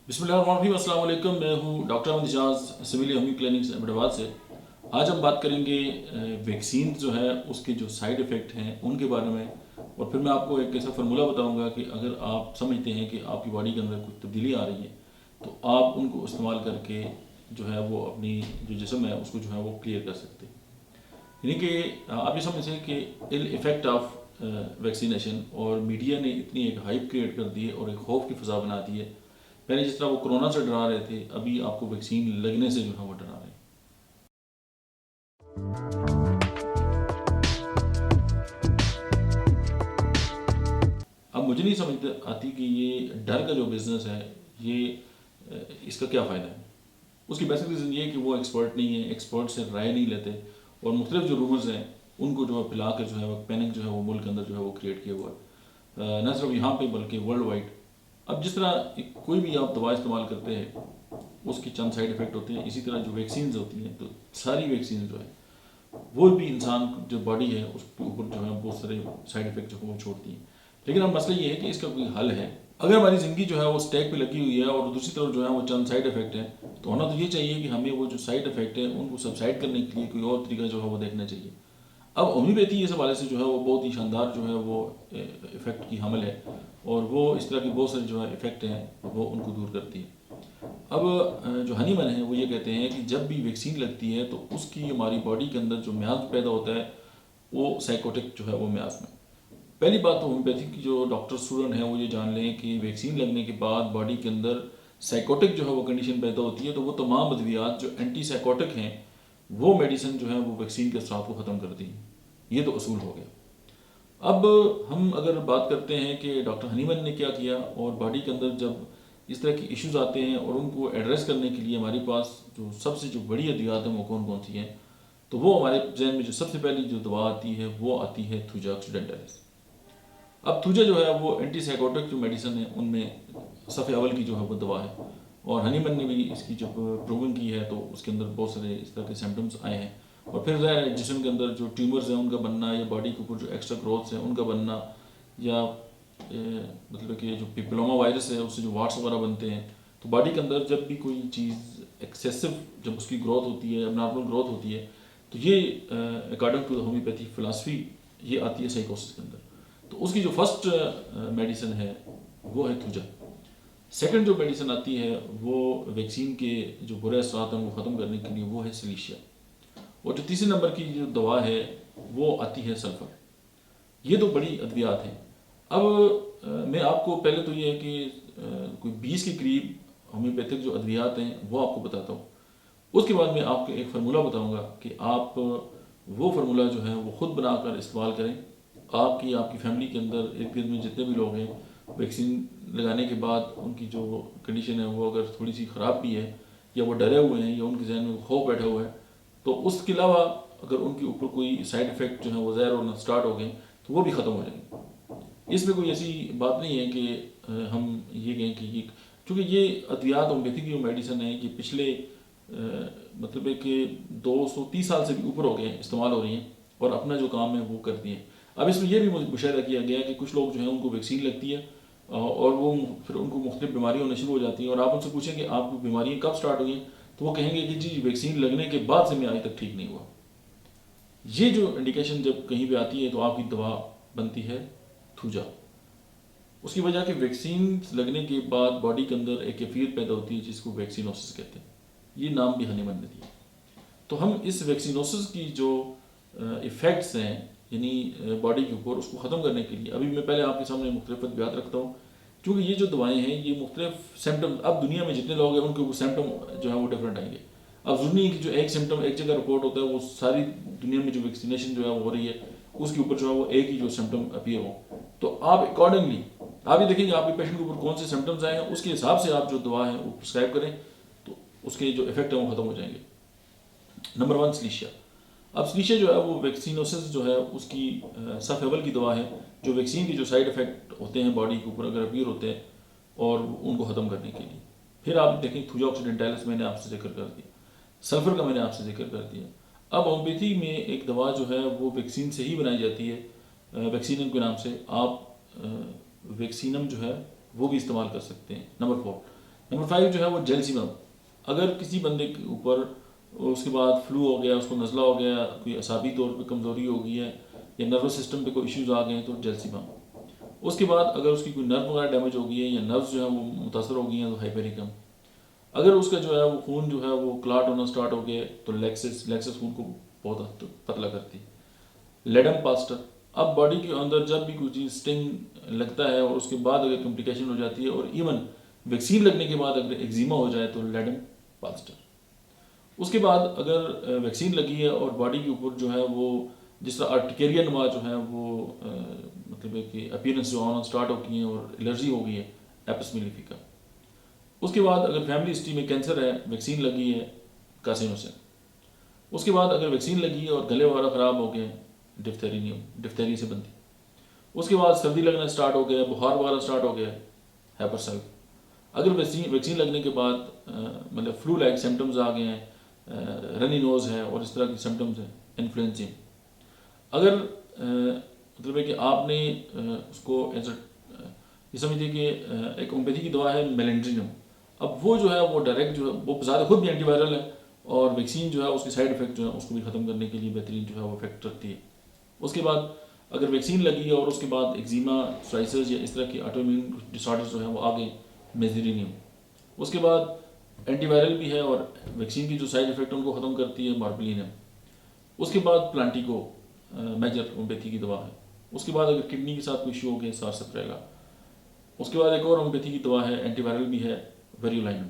बिस्मिल्लाहिर्रहमानिर्रहीम, अस्सलाम वालेकुम। मैं हूँ doctor Ahmed Ijaz, civil homeo clinic Ahmedabad से। आज हम बात करेंगे वैक्सीन जो है उसके जो साइड इफ़ेक्ट हैं उनके बारे में। और फिर मैं आपको एक ऐसा फार्मूला बताऊंगा कि अगर आप समझते हैं कि आपकी बॉडी के अंदर कुछ तब्दीली आ रही है तो आप उनको इस्तेमाल करके जो है वो अपनी जो जिस्म है उसको जो है वो क्लियर कर सकते हैं। यानी कि आप ये समझें कि इल इफ़ेक्ट ऑफ वैक्सीनेशन, और मीडिया ने इतनी एक हाइप क्रिएट कर दी है और एक खौफ की फ़ज़ा बना दी है। पहले जिस तरह वो कोरोना से डरा रहे थे, अभी आपको वैक्सीन लगने से जो है वो डरा रहे हैं। अब मुझे नहीं समझ आती कि ये डर का जो बिज़नेस है ये इसका क्या फ़ायदा है। उसकी बेसिक रीज़न ये है कि वो एक्सपर्ट नहीं है, एक्सपर्ट से राय नहीं लेते, और मुख्तलिफ जो रूमर्स हैं उनको जो है फैला कर जो है वो पैनिक जो है वो मुल्क के अंदर जो है वो क्रिएट किया हुआ है, न सिर्फ यहाँ पे बल्कि वर्ल्ड वाइड। अब जिस तरह कोई भी आप दवा इस्तेमाल करते हैं उसके चंद साइड इफ़ेक्ट होते हैं, इसी तरह जो वैक्सीन होती हैं तो सारी वैक्सीन जो है वो भी इंसान जो बॉडी है उसके ऊपर जो है बहुत सारे साइड इफेक्ट जो है वो छोड़ती है। लेकिन अब मसला ये है कि इसका कोई हल है। अगर हमारी ज़िंदगी जो है वो स्टैक पे लगी हुई है और दूसरी तरफ जो है वो चंद साइड इफेक्ट है, तो होना तो ये चाहिए कि हमें वो जो साइड इफेक्ट है उनको सबसाइड करने के लिए कोई और तरीका जो है वो देखना चाहिए। अब होम्योपैथी इस हवाले से जो है वो बहुत ही शानदार जो है वो इफेक्ट की हमल है, और वो इस तरह के बहुत सारे जो है इफेक्ट हैं वो उनको दूर करती है। अब जो हनीमन है वो ये कहते हैं कि जब भी वैक्सीन लगती है तो उसकी हमारी बॉडी के अंदर जो म्याज पैदा होता है वो साइकोटिक जो है वो म्याज में। पहली बात तो होम्योपैथी की जो डॉक्टर स्टूडेंट हैं वो ये जान लें कि वैक्सीन लगने के बाद बॉडी के अंदर साइकोटिक जो है वो कंडीशन पैदा होती है, तो वो तमाम अद्वियात जो एंटी साइकोटिक हैं वो मेडिसिन जो है वो वैक्सीन के असरात को ख़त्म करती हैं। ये तो असूल हो गया। अब हम अगर बात करते हैं कि डॉक्टर हनीमन ने क्या किया, और बॉडी के अंदर जब इस तरह के इश्यूज आते हैं और उनको एड्रेस करने के लिए हमारे पास जो सबसे जो बड़ी अद्वियात हैं वो कौन कौन सी हैं, तो वो हमारे जहन में जो सबसे पहली जो दवा आती है वो आती है थूजा ऑक्सीडेंटलिस। अब थूजा जो है वो एंटी साइकोटिक जो मेडिसिन है उनमें सफ़े अवल की जो है वो दवा है, और हनीमन ने भी इसकी जब प्रूवन की है तो उसके अंदर बहुत सारे इस तरह के सिम्टम्स आए हैं। और फिर ज़ाहिर है जिस्म के अंदर जो ट्यूमर्स हैं उनका बनना, या बॉडी के ऊपर जो एक्स्ट्रा ग्रोथ्स हैं उनका बनना, या मतलब कि जो पिपलोमा वायरस है उससे जो वाट्स वगैरह बनते हैं, तो बॉडी के अंदर जब भी कोई चीज़ एक्सेसिव जब उसकी ग्रोथ होती है, नॉर्मल ग्रोथ होती है, तो ये according to the homeopathy philosophy ये आती है साइकोसिस के अंदर। तो उसकी जो फर्स्ट मेडिसिन है वो है थूजा। सेकंड जो मेडिसिन आती है वो वैक्सीन के जो बुरे असरात हैं वो ख़त्म करने के लिए वो है सिलीशिया। और जो तीसरे नंबर की जो दवा है वो आती है सल्फ़र। ये तो बड़ी अद्वियात हैं। अब मैं आपको पहले तो ये है कि कोई 20 के करीब होम्योपैथिक जो अद्वियात हैं वो आपको बताता हूँ। उसके बाद मैं आपको एक फार्मूला बताऊंगा कि आप वो फार्मूला जो है वो ख़ुद बनाकर इस्तेमाल करें। आपकी आपकी फैमिली के अंदर इर्द गिर्द में जितने भी लोग हैं, वैक्सीन लगाने के बाद उनकी जो कंडीशन है वो अगर थोड़ी सी ख़राब भी है, या वो डरे हुए हैं, या उनके जहन में खौफ बैठा हुआ है, तो उसके अलावा अगर उनके ऊपर कोई साइड इफ़ेक्ट जो है वो ज़ाहिर होना स्टार्ट हो गए तो वो भी ख़त्म हो जाएंगे। इसमें कोई ऐसी बात नहीं है कि हम ये कहें कि ये, क्योंकि ये अद्वियात होम्योपैथिक जो मेडिसिन है ये पिछले मतलब है कि 230 साल से भी ऊपर हो गए हैं, इस्तेमाल हो रही हैं और अपना जो काम है वो करती हैं। अब इसमें यह भी मुशाहिदा किया गया है कि कुछ लोग जो हैं उनको वैक्सीन लगती है और वो फिर उनको मुख्तलिफ बीमारियाँ होनी शुरू हो जाती हैं, और आप उनसे पूछें कि आपको बीमारियाँ कब स्टार्ट हुई हैं, तो वो कहेंगे कि जी वैक्सीन लगने के बाद से मैं आज तक ठीक नहीं हुआ। ये जो इंडिकेशन जब कहीं पे आती है तो आपकी दवा बनती है थूजा। उसकी वजह कि वैक्सीन लगने के बाद बॉडी के अंदर एक कैफियत पैदा होती है जिसको वैक्सीनोसिस कहते हैं। ये नाम भी हनीमन ने दिया। तो हम इस वैक्सीनोसिस की जो इफ़ेक्ट्स हैं यानी बॉडी के ऊपर, उसको ख़त्म करने के लिए अभी मैं पहले आपके सामने मुख्तलिफ अद्वियात रखता हूँ, क्योंकि ये जो दवाएं हैं ये मुख्तलिफ सिम्टम्स, अब दुनिया में जितने लोग हैं उनके ऊपर सिम्टम जो है वो डिफरेंट आएंगे। अब ज़रूरी नहीं कि जो एक सिम्टम एक जगह रिपोर्ट होता है वो सारी दुनिया में जो वैक्सीनेशन जो है वो हो रही है उसके ऊपर जो है वो एक ही जो सिम्टम अपीयर हो। तो आप अकॉर्डिंगली आप ये देखेंगे आपके पेशेंट के ऊपर कौन से सिम्टम्स आए हैं, उसके हिसाब से आप जो दवा है वो प्रिस्क्राइब करें तो उसके जो इफेक्ट है वो ख़त्म हो जाएंगे। नंबर 1 स्लीशिया। अब स्लीशिया जो है वो वैक्सीनोसिस जो है उसकी सफ़ अवल की दवा है, जो वैक्सीन के जो साइड इफ़ेक्ट होते हैं बॉडी के ऊपर अगर अपीयर होते हैं और उनको ख़त्म करने के लिए। फिर आप देखें थूजा ऑक्सीडेंटैलिस मैंने आपसे जिक्र कर दिया, सल्फ़र का मैंने आपसे जिक्र कर दिया। अब होम्योपैथी में एक दवा जो है वो वैक्सीन से ही बनाई जाती है, वैक्सीनम के नाम से। आप वैक्सीनम जो है वो भी इस्तेमाल कर सकते हैं। नंबर 4 नंबर 5 जो है वो जेलसी बम। अगर किसी बंदे के ऊपर उसके बाद फ्लू हो गया, उसको नज़ला हो गया, कोई असाबी तौर पे कमज़ोरी हो गई है या नर्वस सिस्टम पे कोई इश्यूज आ गए हैं तो जेलसी बम। उसके बाद अगर उसकी कोई नर्व वगैरह डैमेज हो गई है या नर्व्स जो है वो मुतासर हो गई हैं तो हाइपेरिकम। अगर उसका जो है वो खून जो है वो क्लाट होना स्टार्ट हो गया तो लेक्सिस खून को बहुत हद तक पतला करती है। लेडम पास्टर। अब बॉडी के अंदर जब भी कोई चीज़ स्टिंग लगता है और उसके बाद अगर कॉम्प्लिकेशन हो जाती है और इवन वैक्सीन लगने के बाद अगर एक्जिमा हो जाए तो लेडम पास्टर। उसके बाद अगर वैक्सीन लगी है और बॉडी के ऊपर जो है वो जिस तरह आर्टिकेरिया नुमा जो है वो मतलब है कि अपीयरेंस जो आना स्टार्ट हो गई है और एलर्जी हो गई है एपिस मेलिफिका। उसके बाद अगर फैमिली हिस्ट्री में कैंसर है, वैक्सीन लगी है, कार्सिनोसिन। उसके बाद अगर वैक्सीन लगी है और गले वगैरह ख़राब हो गए, डिफ्थेरी से बनती। उसके बाद सर्दी लगना स्टार्ट हो गया, बुखार वगैरह स्टार्ट हो गया, हैपरसाइट। अगर वैक्सीन लगने के बाद मतलब फ्लू लाइक सिम्टम्स आ गए हैं, रनी नोज है और इस तरह की सिम्टम्स हैं, इन्फ्लुएंजा। अगर मतलब है कि आपने उसको एज ये समझिए कि एक होम्योपैथी की दवा है मेलेंड्रिनम। अब वो जो है वो डायरेक्ट जो है वो ज़्यादा खुद भी एंटीवायरल है और वैक्सीन जो है उसके साइड इफेक्ट जो है उसको भी ख़त्म करने के लिए बेहतरीन जो है वो इफेक्ट रखती है। उसके बाद अगर वैक्सीन लगी है और उसके बाद एक्जिमा, सोराइसिस या इस तरह की ऑटोइम्यून डिसऑर्डर्स जो है वो आ गए, मेज़ेरिनियम। उसके बाद एंटीवायरल भी है और वैक्सीन की जो साइड इफेक्ट उनको ख़त्म करती है, मार्बलिनम। उसके बाद प्लांटिको मेजर होम्योपैथी की दवा है। उसके बाद अगर किडनी के साथ कोई इशू हो गया, सारसप्रेगा। उसके बाद एक और होम्योपैथी की दवा है, एंटीवायरल भी है, वेरियोलाइनम।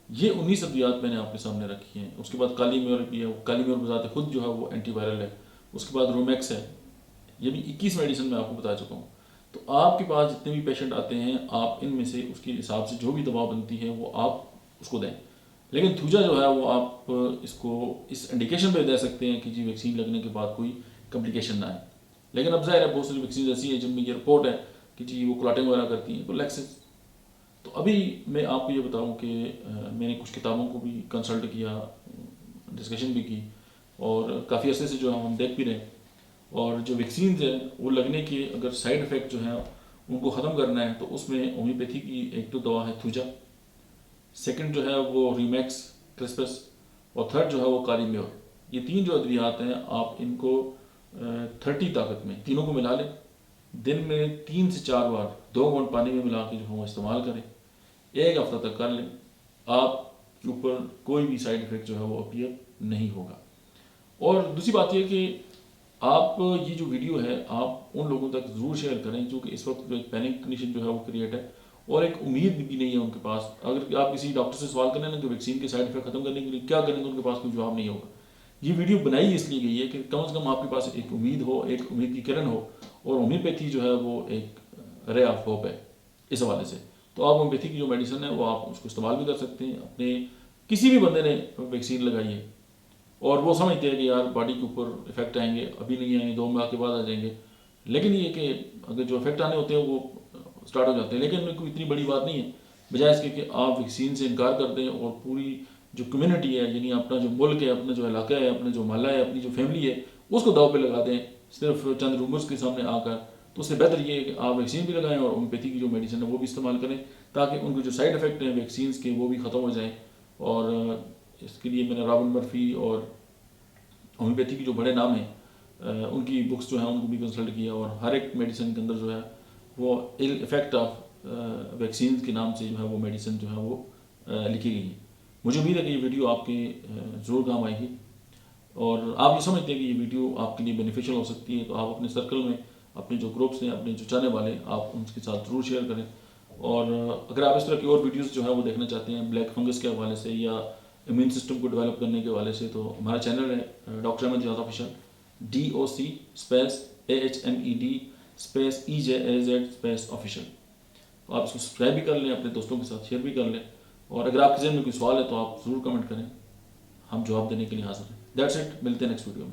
ये 19 अद्वियात मैंने आपके सामने रखी हैं। उसके बाद काली म्योर भी है, काली म्योर बजाते खुद जो है वो एंटीवायरल है। उसके बाद रोमैक्स है। ये भी 21 मेडिसिन मैं आपको बता चुका हूँ। तो आपके पास जितने भी पेशेंट आते हैं, आप इनमें से उसके हिसाब से जो भी दवा बनती है वो आप उसको दें। लेकिन थूजा जो है वो आप इसको इस इंडिकेशन पे दे सकते हैं कि जी वैक्सीन लगने के बाद कोई कॉम्प्लिकेशन ना आए। लेकिन अब ज़ाहिर है बहुत सारी वैक्सीन ऐसी है जिनमें ये रिपोर्ट है कि जी वो क्लॉटिंग वगैरह करती हैं, तो लैक्सिस। तो अभी मैं आपको ये बताऊं कि मैंने कुछ किताबों को भी कंसल्ट किया, डिस्कशन भी की और काफ़ी अरसे से जो है हम देख भी रहे हैं। और जो वैक्सीन है वो लगने के अगर साइड इफ़ेक्ट जो है उनको ख़त्म करना है तो उसमें होम्योपैथी की एक तो दवा है थूजा, सेकंड जो है वो रिमैक्स क्रिस्पस और थर्ड जो है वो काली म्योर। ये तीन जो अद्वियात हैं आप इनको 30 ताकत में तीनों को मिला लें, दिन में 3 से 4 बार 2 घूंट पानी में मिला के जो है वो इस्तेमाल करें, 1 हफ्ता तक कर लें। आपके ऊपर कोई भी साइड इफ़ेक्ट जो है वो अपीयर नहीं होगा। और दूसरी बात यह कि आप ये जो वीडियो है आप उन लोगों तक ज़रूर शेयर करें जो कि इस वक्त जो एक पैनिक कंडीशन जो है वो क्रिएट है और एक उम्मीद भी नहीं है उनके पास। अगर आप किसी डॉक्टर से सवाल करें ना कि वैक्सीन के साइड इफेक्ट खत्म करने के लिए क्या करें तो उनके पास कोई जवाब नहीं होगा। ये वीडियो बनाई इसलिए गई है कि कम से कम आपके पास एक उम्मीद हो, एक उम्मीद की किरण हो। और होम्योपैथी जो है वो एक रे ऑफ होप है इस हवाले से। तो आप होम्योपैथी की जो मेडिसिन है वो आप उसको इस्तेमाल भी कर सकते हैं। अपने किसी भी बंदे ने वैक्सीन लगाई है और वो समझते हैं कि यार बॉडी के ऊपर इफेक्ट आएंगे, अभी नहीं आएंगे, 2 माह के बाद आ जाएंगे, लेकिन ये कि अगर जो इफेक्ट आने होते हैं वो स्टार्ट हो जाते हैं। लेकिन कोई इतनी बड़ी बात नहीं है, बजाय इसके कि आप वैक्सीन से इनकार कर दें और पूरी जो कम्युनिटी है यानी अपना जो मुल्क है, अपना जो इलाका है, अपना जो मोहल्ला है, अपनी जो फैमिली है उसको दाव पे लगा दें सिर्फ चंद रूमर्स के सामने आकर। तो उससे बेहतर ये है कि आप वैक्सीन भी लगाएं और होम्योपैथी की जो मेडिसिन है वो भी इस्तेमाल करें ताकि उनके जो साइड इफेक्ट हैं वैक्सीन के वो भी ख़त्म हो जाएँ। और इसके लिए मैंने रॉबिन मर्फी और होम्योपैथी की जो बड़े नाम हैं उनकी बुक्स जो हैं उनको भी कंसल्ट किया और हर एक मेडिसिन के अंदर जो है वो इफेक्ट ऑफ वैक्सीन के नाम से जो है वो मेडिसिन जो है वो लिखी गई है। मुझे उम्मीद है कि ये वीडियो आपके ज़रूर काम आएगी और आप ये समझते हैं कि ये वीडियो आपके लिए बेनिफिशियल हो सकती है तो आप अपने सर्कल में, अपने जो ग्रुप्स हैं, अपने जो चाहने वाले, आप उनके साथ ज़रूर शेयर करें। और अगर आप इस तरह की और वीडियोज़ जो है वो देखना चाहते हैं ब्लैक फंगस के हवाले से या इम्यून सिस्टम को डेवलप करने के हवाले से, तो हमारा चैनल है डॉक्टर अहमद जिहाद ऑफिशियल, DOC _AHMED_EJAZ तो आप इसको सब्सक्राइब भी कर लें, अपने दोस्तों के साथ शेयर भी कर लें। और अगर आपके जहन में कोई सवाल है तो आप ज़रूर कमेंट करें, हम जवाब देने के लिए हाजिर हैं। दैट्स इट, मिलते हैं नेक्स्ट वीडियो में।